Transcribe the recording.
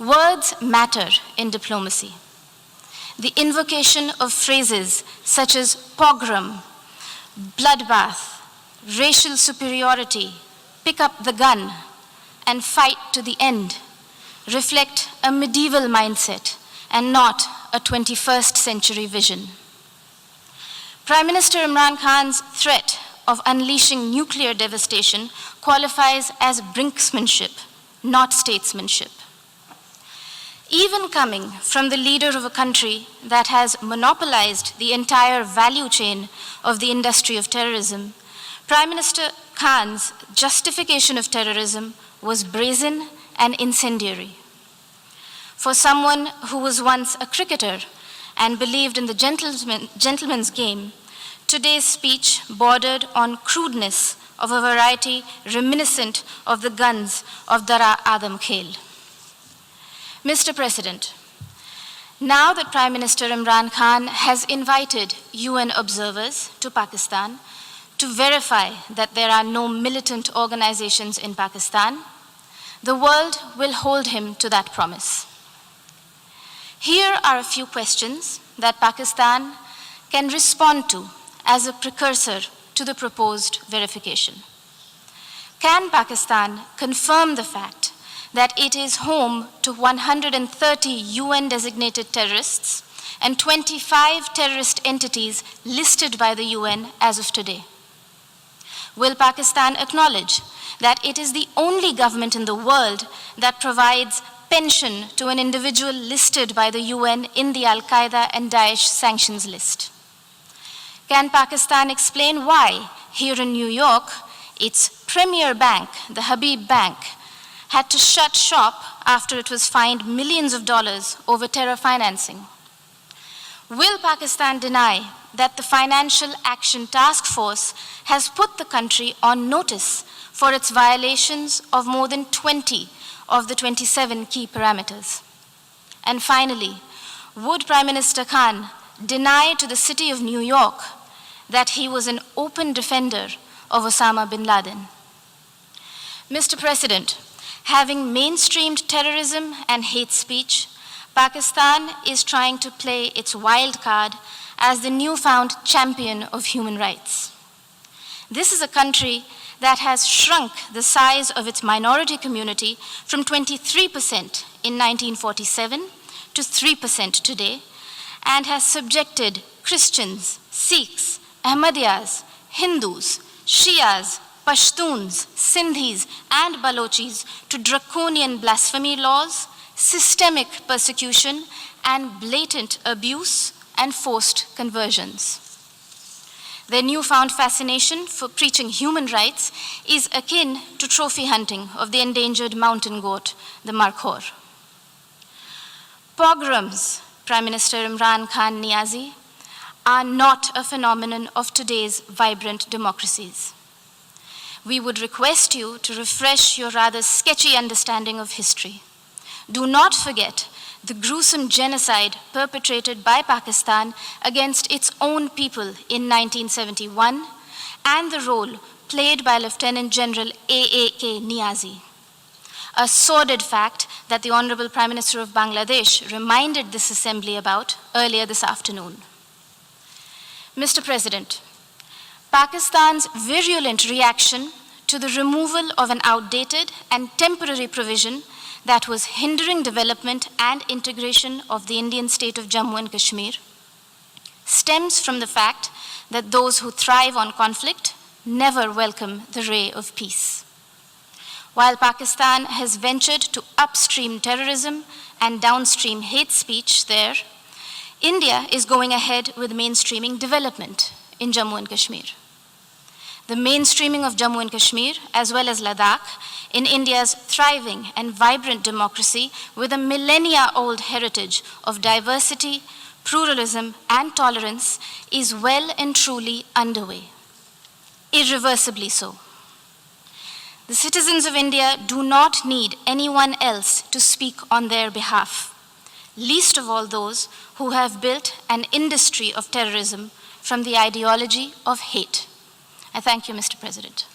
Words matter in diplomacy. The invocation of phrases such as pogrom, bloodbath, racial superiority, pick up the gun, and fight to the end reflect a medieval mindset and not a 21st century vision. Prime Minister Imran Khan's threat of unleashing nuclear devastation qualifies as brinksmanship, not statesmanship. Even coming from the leader of a country that has monopolized the entire value chain of the industry of terrorism, Prime Minister Khan's justification of terrorism was brazen and incendiary. For someone who was once a cricketer and believed in the gentleman's game, today's speech bordered on crudeness of a variety reminiscent of the guns of Dara Adam Khel. Mr. President, now that Prime Minister Imran Khan has invited UN observers to Pakistan to verify that there are no militant organizations in Pakistan, the world will hold him to that promise. Here are a few questions that Pakistan can respond to as a precursor to the proposed verification. Can Pakistan confirm the fact that it is home to 130 UN-designated terrorists and 25 terrorist entities listed by the UN as of today? Will Pakistan acknowledge that it is the only government in the world that provides pension to an individual listed by the UN in the Al-Qaeda and Daesh sanctions list? Can Pakistan explain why, here in New York, its premier bank, the Habib Bank, had to shut shop after it was fined millions of dollars over terror financing? Will Pakistan deny that the Financial Action Task Force has put the country on notice for its violations of more than 20 of the 27 key parameters? And finally, would Prime Minister Khan deny to the city of New York that he was an open defender of Osama bin Laden? Mr. President, having mainstreamed terrorism and hate speech, Pakistan is trying to play its wild card as the newfound champion of human rights. This is a country that has shrunk the size of its minority community from 23% in 1947 to 3% today, and has subjected Christians, Sikhs, Ahmadiyyas, Hindus, Shias, Pashtuns, Sindhis, and Balochis to draconian blasphemy laws, systemic persecution, and blatant abuse and forced conversions. Their newfound fascination for preaching human rights is akin to trophy hunting of the endangered mountain goat, the markhor. Pogroms, Prime Minister Imran Khan Niazi, are not a phenomenon of today's vibrant democracies. We would request you to refresh your rather sketchy understanding of history. Do not forget the gruesome genocide perpetrated by Pakistan against its own people in 1971 and the role played by Lieutenant General A.A.K. Niazi. A sordid fact that the Honorable Prime Minister of Bangladesh reminded this assembly about earlier this afternoon. Mr. President, Pakistan's virulent reaction to the removal of an outdated and temporary provision that was hindering development and integration of the Indian state of Jammu and Kashmir stems from the fact that those who thrive on conflict never welcome the ray of peace. While Pakistan has ventured to upstream terrorism and downstream hate speech there, India is going ahead with mainstreaming development in Jammu and Kashmir. The mainstreaming of Jammu and Kashmir, as well as Ladakh, in India's thriving and vibrant democracy with a millennia-old heritage of diversity, pluralism, and tolerance, is well and truly underway, irreversibly so. The citizens of India do not need anyone else to speak on their behalf, least of all those who have built an industry of terrorism from the ideology of hate. I thank you, Mr. President.